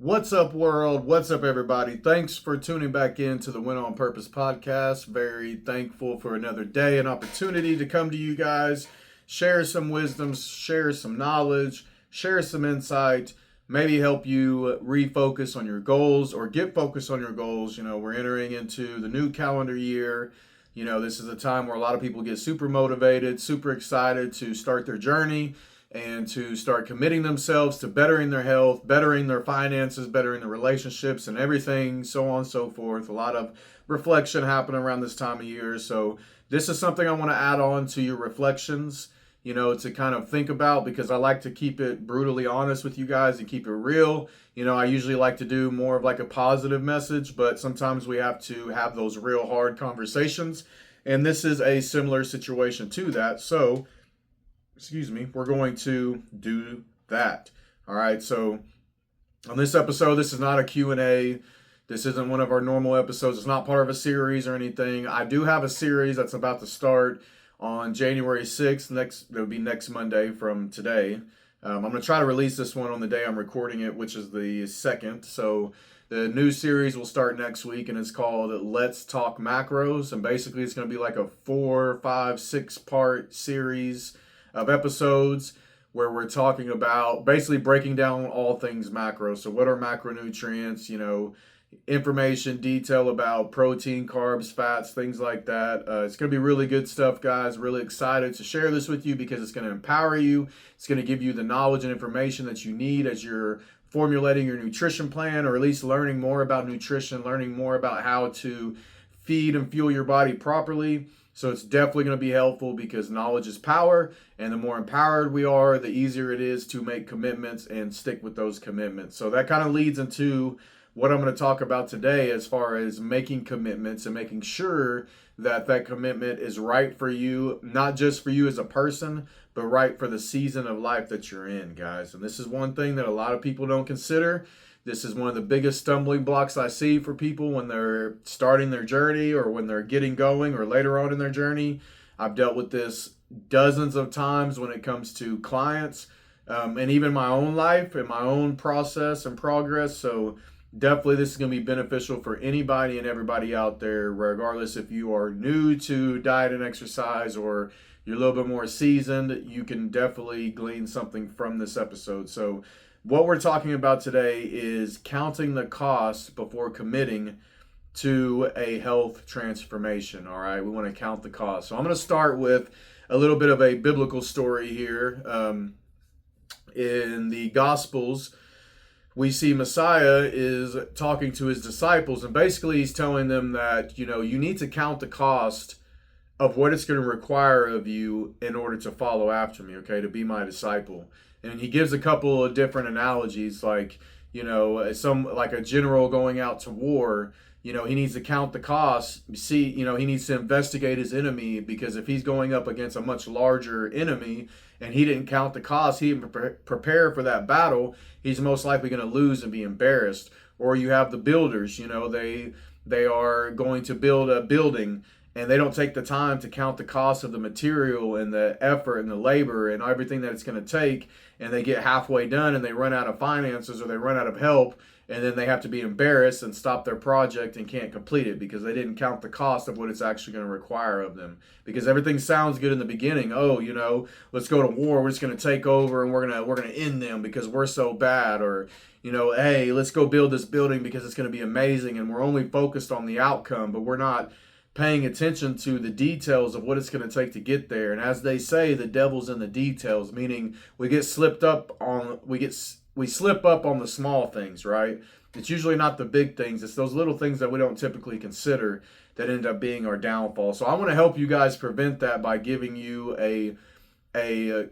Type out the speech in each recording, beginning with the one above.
What's up, world? What's up, everybody? Thanks for tuning back in to the Win on Purpose podcast. Very thankful for another day and opportunity to come to you guys, share some wisdom, share some knowledge, share some insight, maybe help you refocus on your goals or get focused on your goals. We're entering into the new calendar year. This is a time where a lot of people get super motivated, super excited to start their journey and to start committing themselves to bettering their health, bettering their finances, bettering their relationships and everything, so on and so forth. A lot of reflection happening around this time of year. So this is something I want to add on to your reflections, to kind of think about, because I like to keep it brutally honest with you guys and keep it real. I usually like to do more of like a positive message, but sometimes we have to have those real hard conversations. And this is a similar situation to that. So we're going to do that. All right, so on this episode, this is not a Q&A. This isn't one of our normal episodes. It's not part of a series or anything. I do have a series that's about to start on January 6th. It'll be next Monday from today. I'm going to try to release this one on the day I'm recording it, which is the 2nd. So the new series will start next week, and it's called Let's Talk Macros. And basically, it's going to be like a 4, 5, 6-part series of episodes where we're talking about basically breaking down all things macro. So what are macronutrients, information, detail about protein, carbs, fats, things like that. It's going to be really good stuff, guys. Really excited to share this with you because it's going to empower you. It's going to give you the knowledge and information that you need as you're formulating your nutrition plan, or at least learning more about nutrition, learning more about how to feed and fuel your body properly. So it's definitely going to be helpful because knowledge is power, and the more empowered we are, the easier it is to make commitments and stick with those commitments. So that kind of leads into what I'm going to talk about today as far as making commitments and making sure that that commitment is right for you, not just for you as a person, but right for the season of life that you're in, guys. And this is one thing that a lot of people don't consider. This is one of the biggest stumbling blocks I see for people when they're starting their journey or when they're getting going or later on in their journey. I've dealt with this dozens of times when it comes to clients, and even my own life and my own process and progress. So definitely this is going to be beneficial for anybody and everybody out there, regardless if you are new to diet and exercise or you're a little bit more seasoned. You can definitely glean something from this episode. So what we're talking about today is counting the cost before committing to a health transformation. All right, we want to count the cost. So I'm going to start with a little bit of a biblical story here. In the Gospels, we see Messiah is talking to his disciples, and basically he's telling them that, you need to count the cost of what it's going to require of you in order to follow after me, okay, to be my disciple. And he gives a couple of different analogies, like, like a general going out to war, he needs to count the cost. See, he needs to investigate his enemy, because if he's going up against a much larger enemy and he didn't count the cost, he didn't prepare for that battle, he's most likely going to lose and be embarrassed. Or you have the builders, they are going to build a building, and they don't take the time to count the cost of the material and the effort and the labor and everything that it's going to take, and they get halfway done and they run out of finances or they run out of help, and then they have to be embarrassed and stop their project and can't complete it because they didn't count the cost of what it's actually going to require of them. Because everything sounds good in the beginning. Oh, let's go to war, we're just going to take over and we're going to end them because we're so bad. Or hey, let's go build this building because it's going to be amazing, and we're only focused on the outcome, but we're not paying attention to the details of what it's going to take to get there. And as they say, the devil's in the details, meaning we slip up on the small things, right? It's usually not the big things. It's those little things that we don't typically consider that end up being our downfall. So I want to help you guys prevent that by giving you a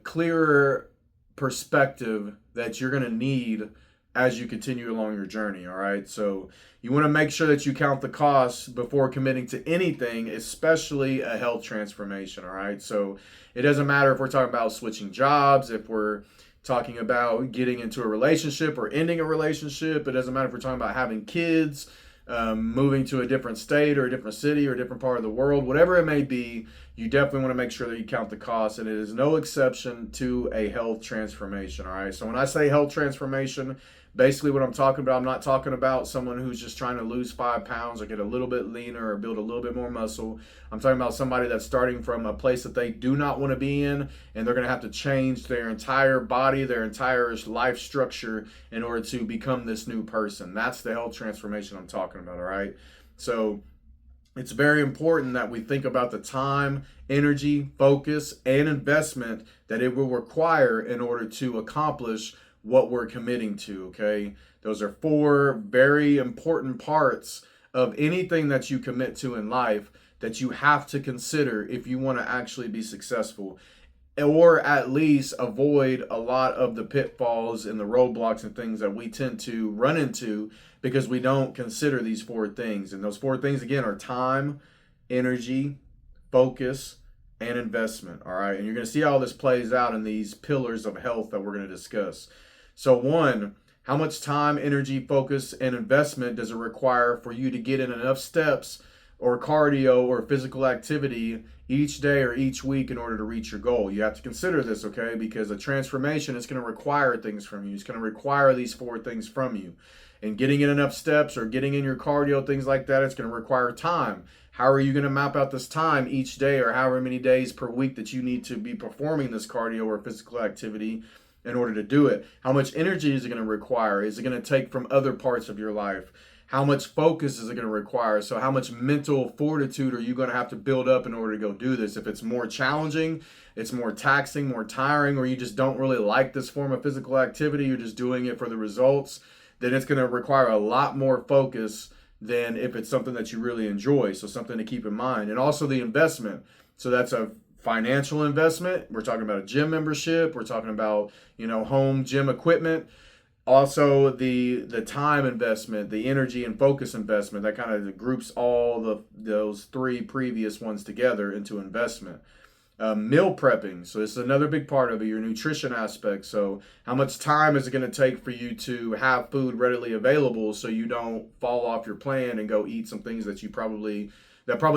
clearer perspective that you're going to need as you continue along your journey. All right, so you want to make sure that you count the costs before committing to anything, especially a health transformation. All right, so it doesn't matter if we're talking about switching jobs, if we're talking about getting into a relationship or ending a relationship. It doesn't matter if we're talking about having kids, moving to a different state or a different city or a different part of the world, whatever it may be. You definitely want to make sure that you count the cost, and it is no exception to a health transformation. All right, so when I say health transformation, Basically what I'm talking about, I'm not talking about someone who's just trying to lose 5 pounds or get a little bit leaner or build a little bit more muscle. I'm talking about somebody that's starting from a place that they do not want to be in, and they're going to have to change their entire body, their entire life structure in order to become this new person. That's the health transformation I'm talking about, all right? So it's very important that we think about the time, energy, focus, and investment that it will require in order to accomplish what we're committing to, okay? Those are 4 very important parts of anything that you commit to in life that you have to consider if you want to actually be successful, or at least avoid a lot of the pitfalls and the roadblocks and things that we tend to run into because we don't consider these 4 things. And those 4 things, again, are time, energy, focus, and investment. All right. And you're going to see how this plays out in these pillars of health that we're going to discuss. So, 1, how much time, energy, focus, and investment does it require for you to get in enough steps or cardio or physical activity each day or each week in order to reach your goal? You have to consider this, okay? Because a transformation is going to require things from you. It's going to require these 4 things from you. And getting in enough steps or getting in your cardio, things like that, it's going to require time. How are you going to map out this time each day or however many days per week that you need to be performing this cardio or physical activity in order to do it? How much energy is it going to require? Is it going to take from other parts of your life? How much focus is it going to require? So how much mental fortitude are you going to have to build up in order to go do this? If it's more challenging, it's more taxing, more tiring, or you just don't really like this form of physical activity, you're just doing it for the results, then it's going to require a lot more focus than if it's something that you really enjoy. So something to keep in mind. And also the investment. So that's a financial investment. We're talking about a gym membership. We're talking about, home gym equipment. Also the time investment, the energy and focus investment, that kind of groups all those 3 previous ones together into investment. Meal prepping, so this is another big part of it, your nutrition aspect. So how much time is it going to take for you to have food readily available so you don't fall off your plan and go eat some things that probably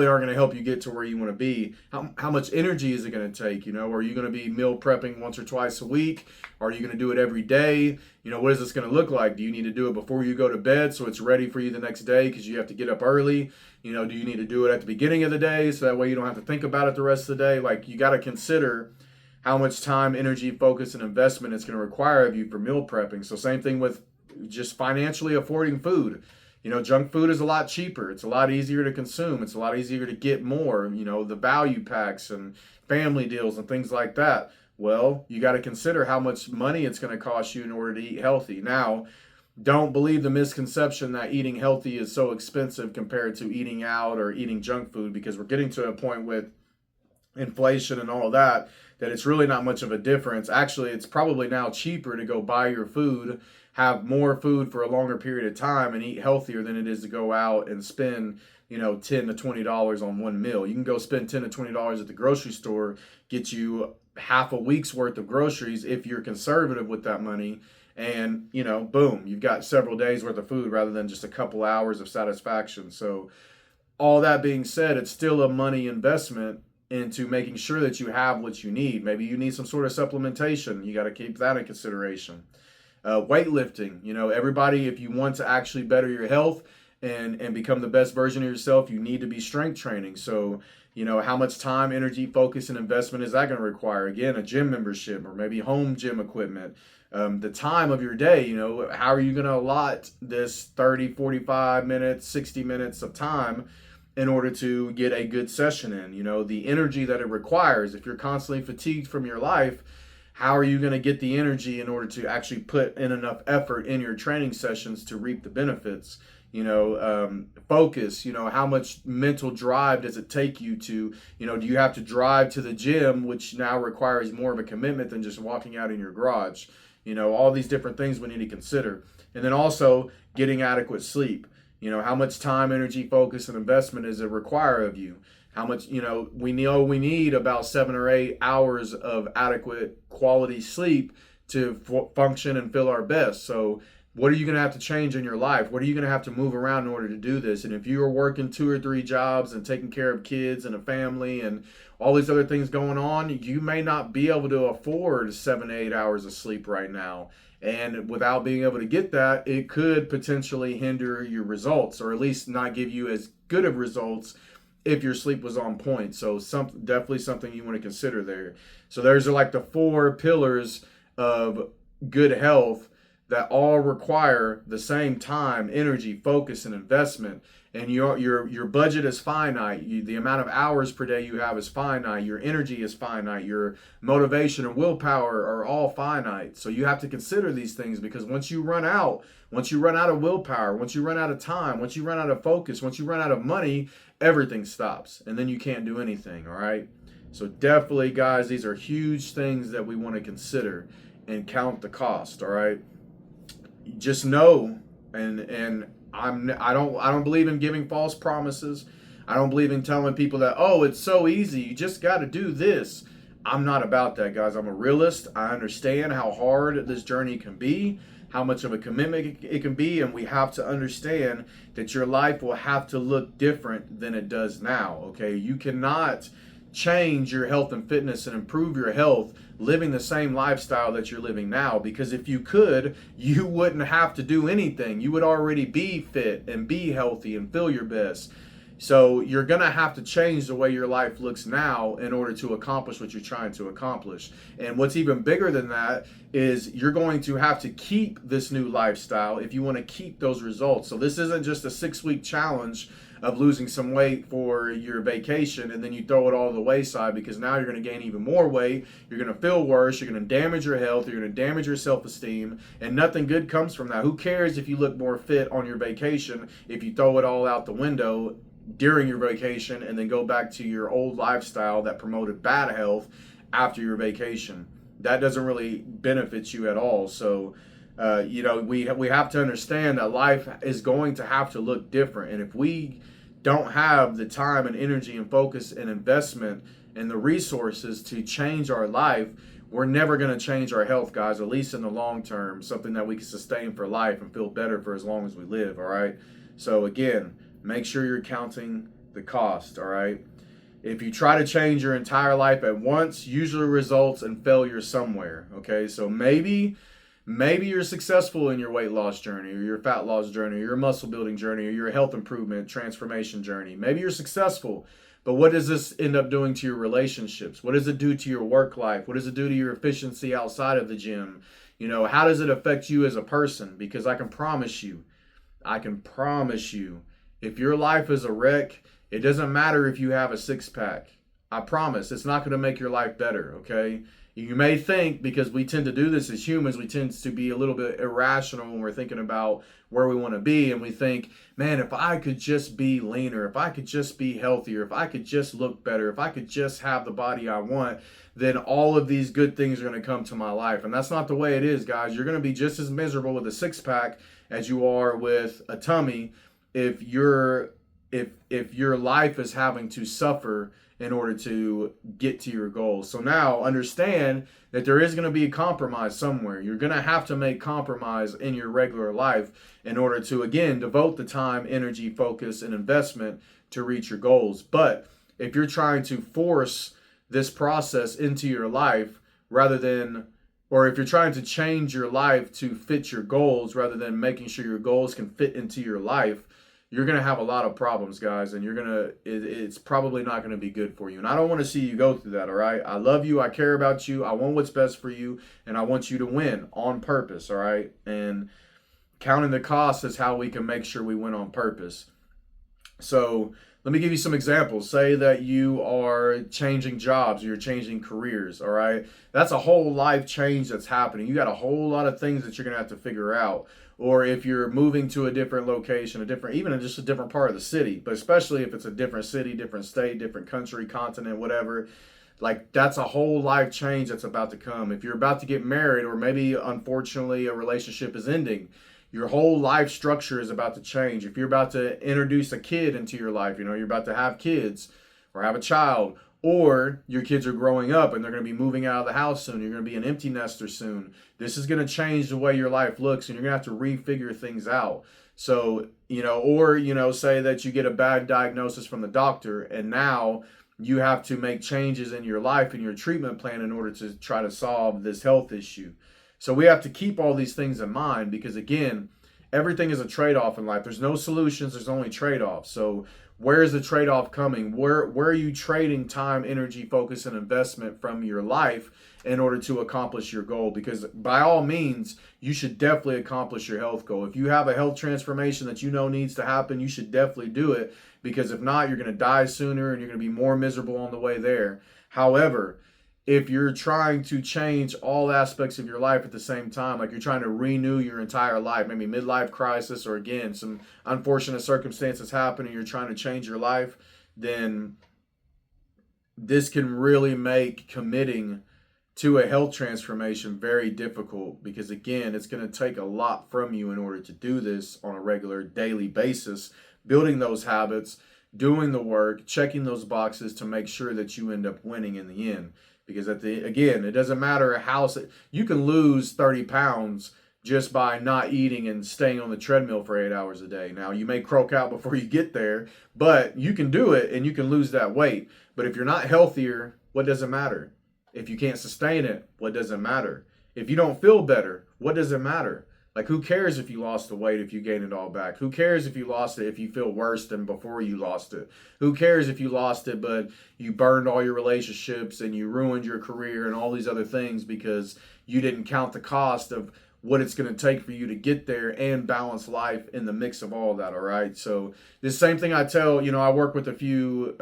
aren't going to help you get to where you want to be? How much energy is it going to take? Are you going to be meal prepping once or twice a week? Are you going to do it every day? What is this going to look like? Do you need to do it before you go to bed so it's ready for you the next day because you have to get up early? Do you need to do it at the beginning of the day so that way you don't have to think about it the rest of the day? Like, you got to consider how much time, energy, focus, and investment it's going to require of you for meal prepping. So same thing with just financially affording food. Junk food is a lot cheaper. It's a lot easier to consume. It's a lot easier to get more, the value packs and family deals and things like that. Well, you got to consider how much money it's going to cost you in order to eat healthy. Now, don't believe the misconception that eating healthy is so expensive compared to eating out or eating junk food, because we're getting to a point with inflation and all of that it's really not much of a difference. Actually, it's probably now cheaper to go buy your food, have more food for a longer period of time, and eat healthier than it is to go out and spend, $10 to $20 on one meal. You can go spend $10 to $20 at the grocery store, get you half a week's worth of groceries if you're conservative with that money, and boom, you've got several days worth of food rather than just a couple hours of satisfaction. So all that being said, it's still a money investment into making sure that you have what you need. Maybe you need some sort of supplementation. You got to keep that in consideration. Weightlifting, everybody, if you want to actually better your health and become the best version of yourself, you need to be strength training. So, how much time, energy, focus, and investment is that going to require? Again, a gym membership or maybe home gym equipment. The time of your day, how are you going to allot this 30, 45 minutes, 60 minutes of time in order to get a good session in? The energy that it requires. If you're constantly fatigued from your life, how are you going to get the energy in order to actually put in enough effort in your training sessions to reap the benefits? Focus, how much mental drive does it take you to, do you have to drive to the gym, which now requires more of a commitment than just walking out in your garage? All these different things we need to consider. And then also getting adequate sleep. How much time, energy, focus, and investment does it require of you? How much, we need about 7 or 8 hours of adequate quality sleep to function and feel our best. So what are you going to have to change in your life? What are you going to have to move around in order to do this? And if you are working 2 or 3 jobs and taking care of kids and a family and all these other things going on, you may not be able to afford 7 to 8 hours of sleep right now. And without being able to get that, it could potentially hinder your results, or at least not give you as good of results if your sleep was on point. So definitely something you want to consider there. So there's like the 4 pillars of good health that all require the same time, energy, focus, and investment. And your budget is finite. The amount of hours per day you have is finite. Your energy is finite. Your motivation and willpower are all finite. So you have to consider these things, because once you run out of willpower, once you run out of time, once you run out of focus, once you run out of money, everything stops, and then you can't do anything. All right. So definitely, guys, these are huge things that we want to consider and count the cost. All right. Just know, and I don't believe in giving false promises. I don't believe in telling people that, oh, it's so easy, you just got to do this. I'm not about that, guys. I'm a realist. I understand how hard this journey can be, how much of a commitment it can be, and we have to understand that your life will have to look different than it does now. Okay, you cannot change your health and fitness and improve your health living the same lifestyle that you're living now, because if you could, you wouldn't have to do anything. You would already be fit and be healthy and feel your best. So you're going to have to change the way your life looks now in order to accomplish what you're trying to accomplish. And what's even bigger than that is you're going to have to keep this new lifestyle if you want to keep those results. So this isn't just a 6-week challenge of losing some weight for your vacation and then you throw it all to the wayside, because now you're going to gain even more weight, you're going to feel worse, you're going to damage your health, you're going to damage your self-esteem, and nothing good comes from that. Who cares if you look more fit on your vacation if you throw it all out the window during your vacation and then go back to your old lifestyle that promoted bad health after your vacation? That doesn't really benefit you at all. So we have to understand that life is going to have to look different. And if we don't have the time and energy and focus and investment and the resources to change our life, we're never going to change our health, guys, at least in the long term, something that we can sustain for life and feel better for as long as we live. All right. So again, make sure you're counting the cost. All right. If you try to change your entire life at once, usually results in failure somewhere. Okay. So maybe you're successful in your weight loss journey, or your fat loss journey, or your muscle building journey, or your health improvement transformation journey. Maybe you're successful, but what does this end up doing to your relationships? What does it do to your work life? What does it do to your efficiency outside of the gym? How does it affect you as a person? Because I can promise you, if your life is a wreck, it doesn't matter if you have a 6-pack. I promise it's not going to make your life better, okay? You may think, because we tend to do this as humans, we tend to be a little bit irrational when we're thinking about where we want to be, and we think, man, if I could just be leaner, if I could just be healthier, if I could just look better, if I could just have the body I want, then all of these good things are going to come to my life. And that's not the way it is, guys. You're going to be just as miserable with a 6-pack as you are with a tummy if your life is having to suffer in order to get to your goals. So now understand that there is going to be a compromise somewhere. You're going to have to make compromise in your regular life in order to, again, devote the time, energy, focus, and investment to reach your goals. But if you're trying to force this process into your life or if you're trying to change your life to fit your goals rather than making sure your goals can fit into your life, you're going to have a lot of problems, guys, and it's probably not going to be good for you. And I don't want to see you go through that, all right? I love you. I care about you. I want what's best for you, and I want you to win on purpose, all right? And counting the cost is how we can make sure we win on purpose. So let me give you some examples. Say that you are changing jobs, or you're changing careers, all right? That's a whole life change that's happening. You got a whole lot of things that you're going to have to figure out. Or if you're moving to a different location, even just a different part of the city, but especially if it's a different city, different state, different country, continent, whatever, like that's a whole life change that's about to come. If you're about to get married, or maybe unfortunately a relationship is ending, your whole life structure is about to change. If you're about to introduce a kid into your life, you're about to have kids or have a child, or your kids are growing up and they're going to be moving out of the house soon. You're going to be an empty nester soon. This is going to change the way your life looks, and you're going to have to refigure things out. So, say that you get a bad diagnosis from the doctor, and now you have to make changes in your life and your treatment plan in order to try to solve this health issue. So we have to keep all these things in mind because, again, everything is a trade-off in life. There's no solutions, there's only trade-offs. So where is the trade-off coming? Where are you trading time, energy, focus, and investment from your life in order to accomplish your goal? Because by all means, you should definitely accomplish your health goal. If you have a health transformation that you know needs to happen, you should definitely do it, because if not, you're going to die sooner and you're going to be more miserable on the way there. However, if you're trying to change all aspects of your life at the same time, like you're trying to renew your entire life, maybe midlife crisis, or again, some unfortunate circumstances happen and you're trying to change your life, then this can really make committing to a health transformation very difficult, because again, it's going to take a lot from you in order to do this on a regular daily basis, building those habits, doing the work, checking those boxes to make sure that you end up winning in the end. Because again, it doesn't matter you can lose 30 pounds just by not eating and staying on the treadmill for 8 hours a day. Now, you may croak out before you get there, but you can do it and you can lose that weight. But if you're not healthier, what does it matter? If you can't sustain it, what does it matter? If you don't feel better, what does it matter? Like, who cares if you lost the weight if you gain it all back? Who cares if you lost it if you feel worse than before you lost it? Who cares if you lost it but you burned all your relationships and you ruined your career and all these other things because you didn't count the cost of what it's going to take for you to get there and balance life in the mix of all of that, all right? So the same thing I tell, I work with a few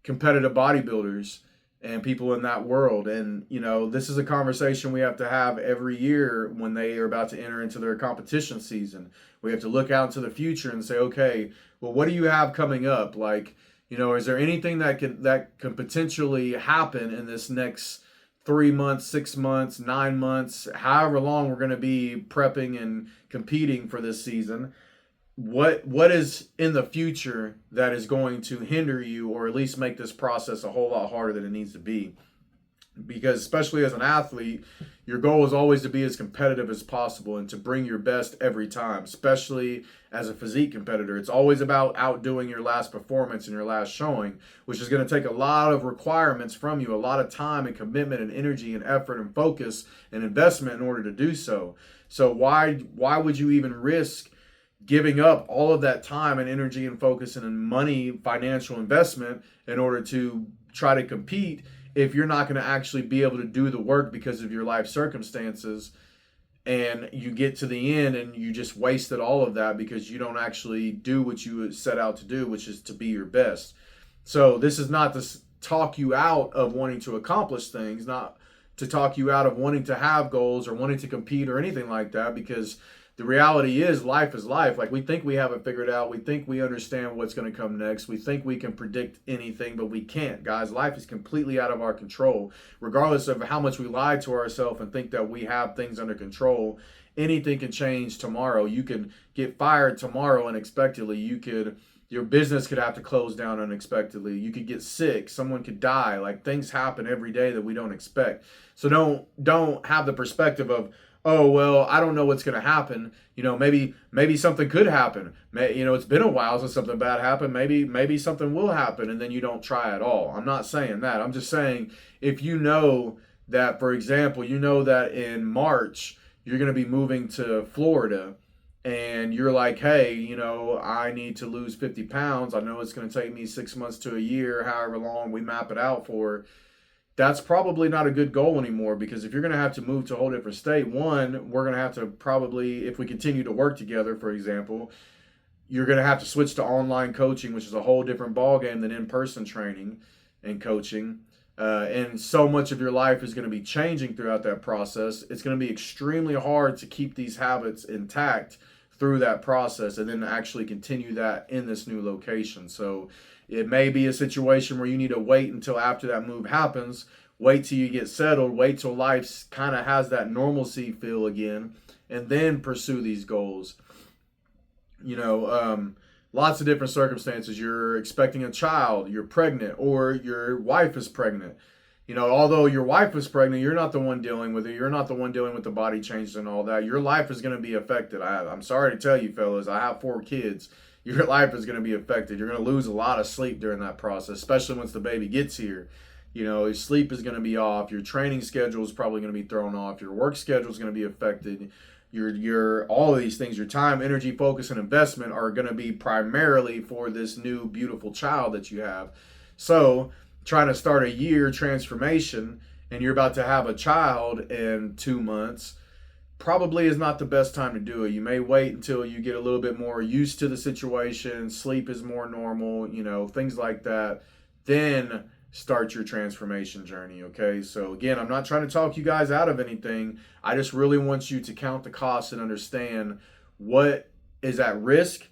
competitive bodybuilders and people in that world. And, this is a conversation we have to have every year when they are about to enter into their competition season. We have to look out into the future and say, okay, well, what do you have coming up? Like, is there anything that can potentially happen in this next 3 months, 6 months, 9 months, however long we're going to be prepping and competing for this season? What is in the future that is going to hinder you, or at least make this process a whole lot harder than it needs to be? Because especially as an athlete, your goal is always to be as competitive as possible and to bring your best every time, especially as a physique competitor. It's always about outdoing your last performance and your last showing, which is going to take a lot of requirements from you, a lot of time and commitment and energy and effort and focus and investment in order to do so. So why would you even risk giving up all of that time and energy and focus and money, financial investment in order to try to compete if you're not going to actually be able to do the work because of your life circumstances, and you get to the end and you just wasted all of that because you don't actually do what you set out to do, which is to be your best. So this is not to talk you out of wanting to accomplish things, not to talk you out of wanting to have goals or wanting to compete or anything like that, because the reality is life is life. Like, we think we have it figured out. We think we understand what's going to come next. We think we can predict anything, but we can't, guys. Life is completely out of our control. Regardless of how much we lie to ourselves and think that we have things under control, anything can change tomorrow. You can get fired tomorrow unexpectedly. Your business could have to close down unexpectedly. You could get sick. Someone could die. Like, things happen every day that we don't expect. So don't have the perspective of, oh, well, I don't know what's going to happen. Maybe something could happen. It's been a while since something bad happened. Maybe something will happen, and then you don't try at all. I'm not saying that. I'm just saying, if you know that, for example, that in March you're going to be moving to Florida, and you're like, hey, I need to lose 50 pounds. I know it's going to take me 6 months to a year, however long we map it out for. That's probably not a good goal anymore, because if you're going to have to move to a whole different state, one, we're going to have to probably, if we continue to work together, for example, you're going to have to switch to online coaching, which is a whole different ballgame than in-person training and coaching. And so much of your life is going to be changing throughout that process. It's going to be extremely hard to keep these habits intact through that process and then actually continue that in this new location. So it may be a situation where you need to wait until after that move happens, wait till you get settled, wait till life kind of has that normalcy feel again, and then pursue these goals. Lots of different circumstances. You're expecting a child, you're pregnant, or your wife is pregnant. Although your wife is pregnant, you're not the one dealing with it. You're not the one dealing with the body changes and all that. Your life is going to be affected. I'm sorry to tell you, fellas, I have 4 kids. Your life is going to be affected. You're going to lose a lot of sleep during that process, especially once the baby gets here. Your sleep is going to be off. Your training schedule is probably going to be thrown off. Your work schedule is going to be affected. Your all of these things, your time, energy, focus, and investment are going to be primarily for this new beautiful child that you have. So trying to start a year transformation and you're about to have a child in 2 months probably is not the best time to do it. You may wait until you get a little bit more used to the situation, sleep is more normal, things like that. Then start your transformation journey, okay? So again, I'm not trying to talk you guys out of anything. I just really want you to count the costs and understand what is at risk,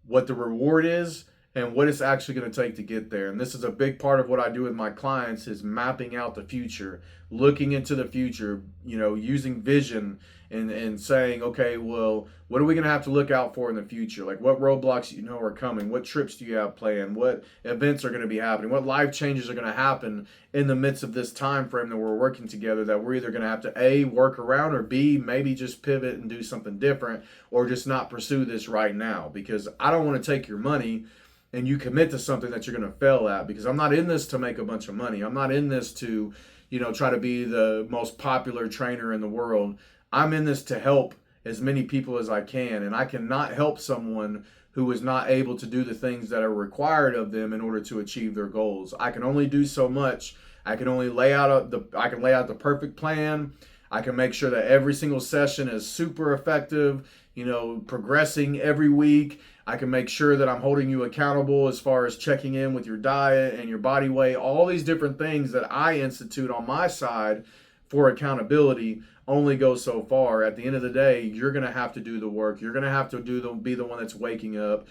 what the reward is, and what it's actually going to take to get there. And this is a big part of what I do with my clients is mapping out the future, looking into the future, using vision and saying, okay, well, what are we going to have to look out for in the future? Like what roadblocks are coming? What trips do you have planned? What events are going to be happening? What life changes are going to happen in the midst of this time frame that we're working together that we're either going to have to A, work around, or B, maybe just pivot and do something different, or just not pursue this right now, because I don't want to take your money and you commit to something that you're going to fail at, because I'm not in this to make a bunch of money. I'm not in this to, try to be the most popular trainer in the world. I'm in this to help as many people as I can, and I cannot help someone who is not able to do the things that are required of them in order to achieve their goals. I can only do so much. I can only lay out the perfect plan. I can make sure that every single session is super effective, progressing every week. I can make sure that I'm holding you accountable as far as checking in with your diet and your body weight, all these different things that I institute on my side for accountability only go so far. At the end of the day, you're going to have to do the work. You're going to have to be the one that's waking up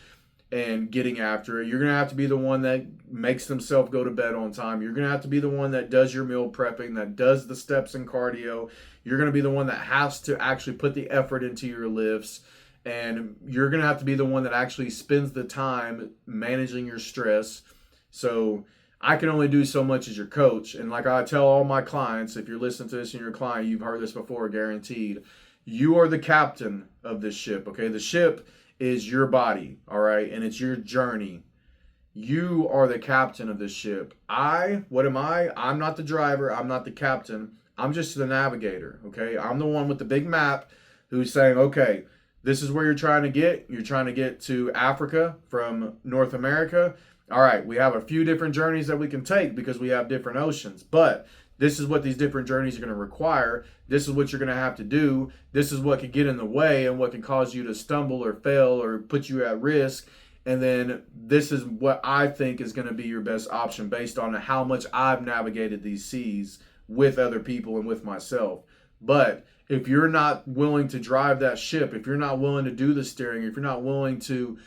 and getting after it. You're going to have to be the one that makes themselves go to bed on time. You're going to have to be the one that does your meal prepping, that does the steps and cardio. You're going to be the one that has to actually put the effort into your lifts. And you're going to have to be the one that actually spends the time managing your stress. So I can only do so much as your coach. And like I tell all my clients, if you're listening to this and you're a client, you've heard this before, guaranteed. You are the captain of this ship, okay? The ship is your body, all right? And it's your journey. You are the captain of this ship. What am I? I'm not the driver. I'm not the captain. I'm just the navigator, okay? I'm the one with the big map who's saying, okay, this is where you're trying to get. You're trying to get to Africa from North America. All right, we have a few different journeys that we can take because we have different oceans. But this is what these different journeys are going to require. This is what you're going to have to do. This is what could get in the way and what can cause you to stumble or fail or put you at risk. And then this is what I think is going to be your best option based on how much I've navigated these seas with other people and with myself. But if you're not willing to drive that ship, if you're not willing to do the steering, if you're not willing to,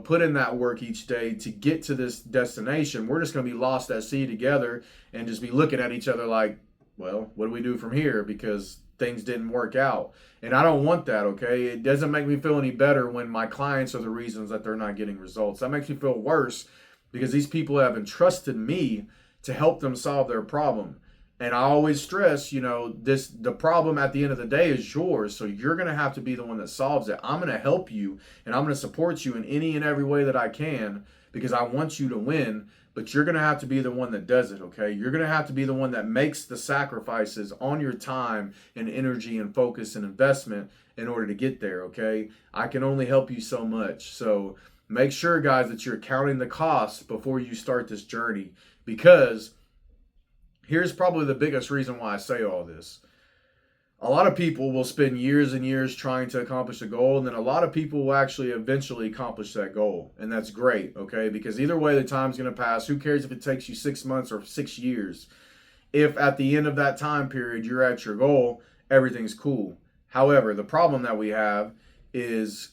put in that work each day to get to this destination, we're just going to be lost at sea together and just be looking at each other like, well, what do we do from here? Because things didn't work out. And I don't want that, okay? It doesn't make me feel any better when my clients are the reasons that they're not getting results. That makes me feel worse because these people have entrusted me to help them solve their problem. And I always stress, the problem at the end of the day is yours. So you're going to have to be the one that solves it. I'm going to help you and I'm going to support you in any and every way that I can because I want you to win. But you're going to have to be the one that does it, okay? You're going to have to be the one that makes the sacrifices on your time and energy and focus and investment in order to get there, okay? I can only help you so much. So make sure, guys, that you're counting the costs before you start this journey, because here's probably the biggest reason why I say all this. A lot of people will spend years and years trying to accomplish a goal, and then a lot of people will actually eventually accomplish that goal. And that's great, okay? Because either way, the time's going to pass. Who cares if it takes you 6 months or 6 years? If at the end of that time period you're at your goal, everything's cool. However, the problem that we have is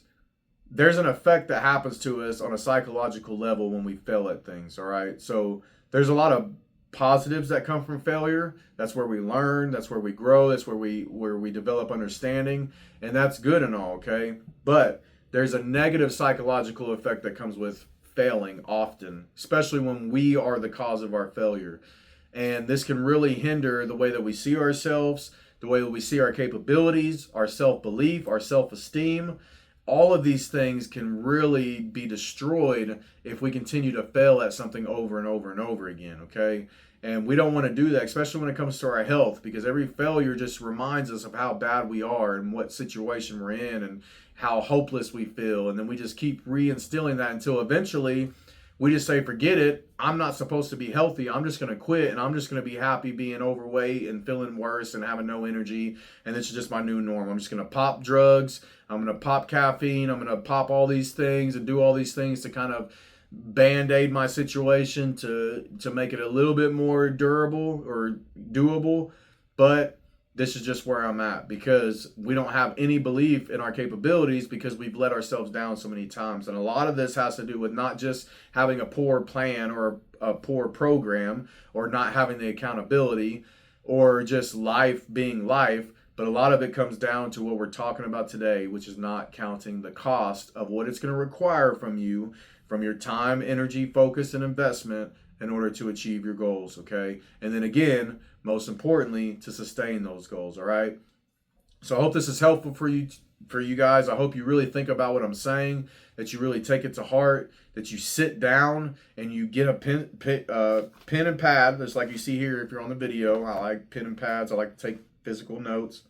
there's an effect that happens to us on a psychological level when we fail at things, all right? So there's a lot of positives that come from failure. That's where we learn, that's where we grow, that's where we develop understanding, and that's good and all, okay? But there's a negative psychological effect that comes with failing often, especially when we are the cause of our failure. And this can really hinder the way that we see ourselves, the way that we see our capabilities, our self-belief, our self-esteem. All of these things can really be destroyed if we continue to fail at something over and over and over again, okay? And we don't want to do that, especially when it comes to our health, because every failure just reminds us of how bad we are and what situation we're in and how hopeless we feel. And then we just keep reinstilling that until eventually we just say, forget it. I'm not supposed to be healthy. I'm just going to quit, and I'm just going to be happy being overweight and feeling worse and having no energy. And this is just my new norm. I'm just going to pop drugs. I'm going to pop caffeine. I'm going to pop all these things and do all these things to kind of band-aid my situation to make it a little bit more durable or doable. But this is just where I'm at, because we don't have any belief in our capabilities because we've let ourselves down so many times. And a lot of this has to do with not just having a poor plan or a poor program or not having the accountability or just life being life, but a lot of it comes down to what we're talking about today, which is not counting the cost of what it's going to require from you, from your time, energy, focus, and investment in order to achieve your goals, okay? And then again, most importantly, to sustain those goals, all right? So I hope this is helpful for you guys. I hope you really think about what I'm saying, that you really take it to heart, that you sit down and you get a pen and pad, just like you see here if you're on the video. I like pen and pads. I like to take physical notes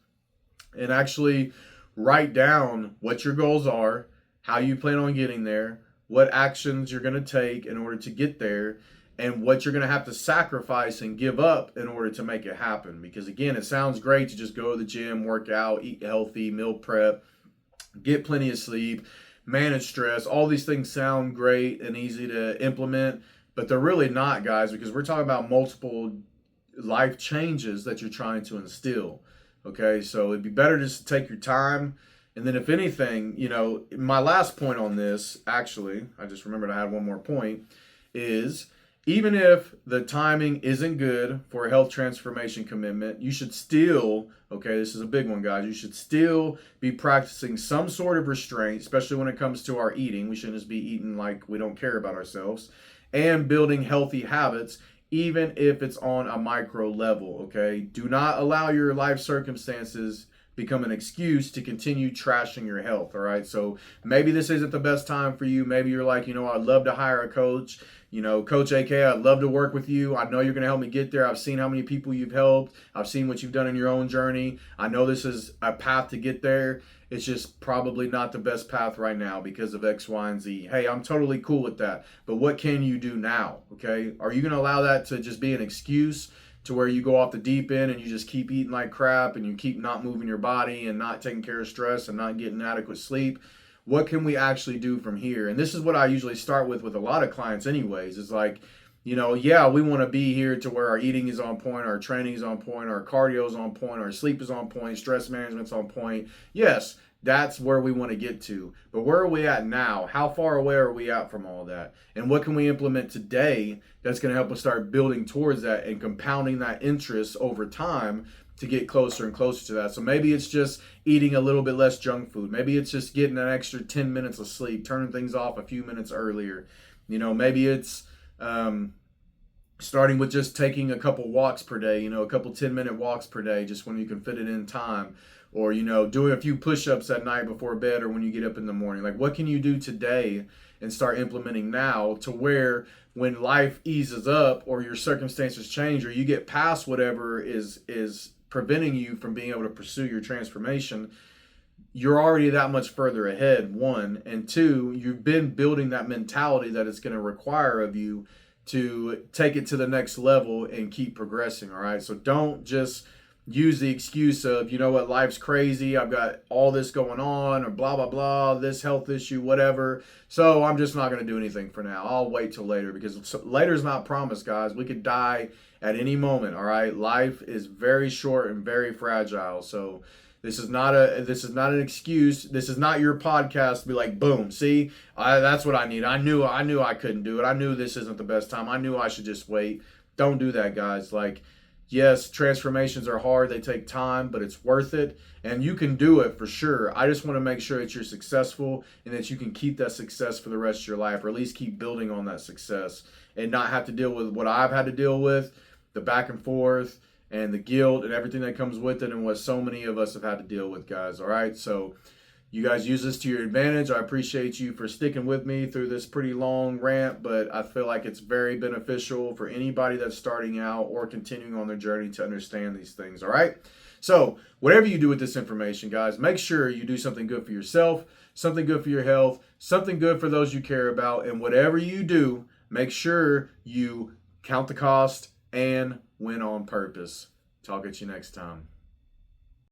and actually write down what your goals are, how you plan on getting there, what actions you're going to take in order to get there, and what you're going to have to sacrifice and give up in order to make it happen. Because again, it sounds great to just go to the gym, work out, eat healthy, meal prep, get plenty of sleep, manage stress. All these things sound great and easy to implement, but they're really not, guys, because we're talking about multiple life changes that you're trying to instill. Okay, so it'd be better just to take your time. And then if anything, my last point on this, actually, I just remembered I had one more point, is even if the timing isn't good for a health transformation commitment, you should still, okay, this is a big one, guys, you should still be practicing some sort of restraint, especially when it comes to our eating. We shouldn't just be eating like we don't care about ourselves, and building healthy habits, even if it's on a micro level, okay? Do not allow your life circumstances become an excuse to continue trashing your health, all right? So maybe this isn't the best time for you. Maybe you're like, I'd love to hire a coach. Coach AK, I'd love to work with you. I know you're going to help me get there. I've seen how many people you've helped. I've seen what you've done in your own journey. I know this is a path to get there. It's just probably not the best path right now because of X, Y, and Z. Hey, I'm totally cool with that. But what can you do now, okay? Are you going to allow that to just be an excuse to where you go off the deep end and you just keep eating like crap and you keep not moving your body and not taking care of stress and not getting adequate sleep? What can we actually do from here? And this is what I usually start with a lot of clients anyways. It's like, yeah, we want to be here to where our eating is on point, our training is on point, our cardio is on point, our sleep is on point, stress management's on point. Yes, that's where we want to get to. But where are we at now? How far away are we at from all that? And what can we implement today that's going to help us start building towards that and compounding that interest over time to get closer and closer to that? So maybe it's just eating a little bit less junk food. Maybe it's just getting an extra 10 minutes of sleep, turning things off a few minutes earlier. Maybe it's starting with just taking a couple walks per day, a couple 10-minute walks per day, just when you can fit it in time. Or, doing a few push-ups at night before bed or when you get up in the morning. Like, what can you do today and start implementing now to where when life eases up or your circumstances change or you get past whatever is preventing you from being able to pursue your transformation, you're already that much further ahead, one. And two, you've been building that mentality that it's going to require of you to take it to the next level and keep progressing, all right? So don't just use the excuse of, life's crazy, I've got all this going on, or blah, blah, blah, this health issue, whatever. So I'm just not going to do anything for now. I'll wait till later, because later's not promised, guys. We could die at any moment, all right? Life is very short and very fragile. So this is not an excuse. This is not your podcast to be like, boom, see, that's what I need. I knew I couldn't do it. I knew this isn't the best time. I knew I should just wait. Don't do that, guys. Yes, transformations are hard. They take time, but it's worth it. And you can do it for sure. I just want to make sure that you're successful and that you can keep that success for the rest of your life, or at least keep building on that success and not have to deal with what I've had to deal with, the back and forth and the guilt and everything that comes with it, and what so many of us have had to deal with, guys. All right. So, you guys use this to your advantage. I appreciate you for sticking with me through this pretty long rant, but I feel like it's very beneficial for anybody that's starting out or continuing on their journey to understand these things, all right? So whatever you do with this information, guys, make sure you do something good for yourself, something good for your health, something good for those you care about, and whatever you do, make sure you count the cost and win on purpose. Talk at you next time.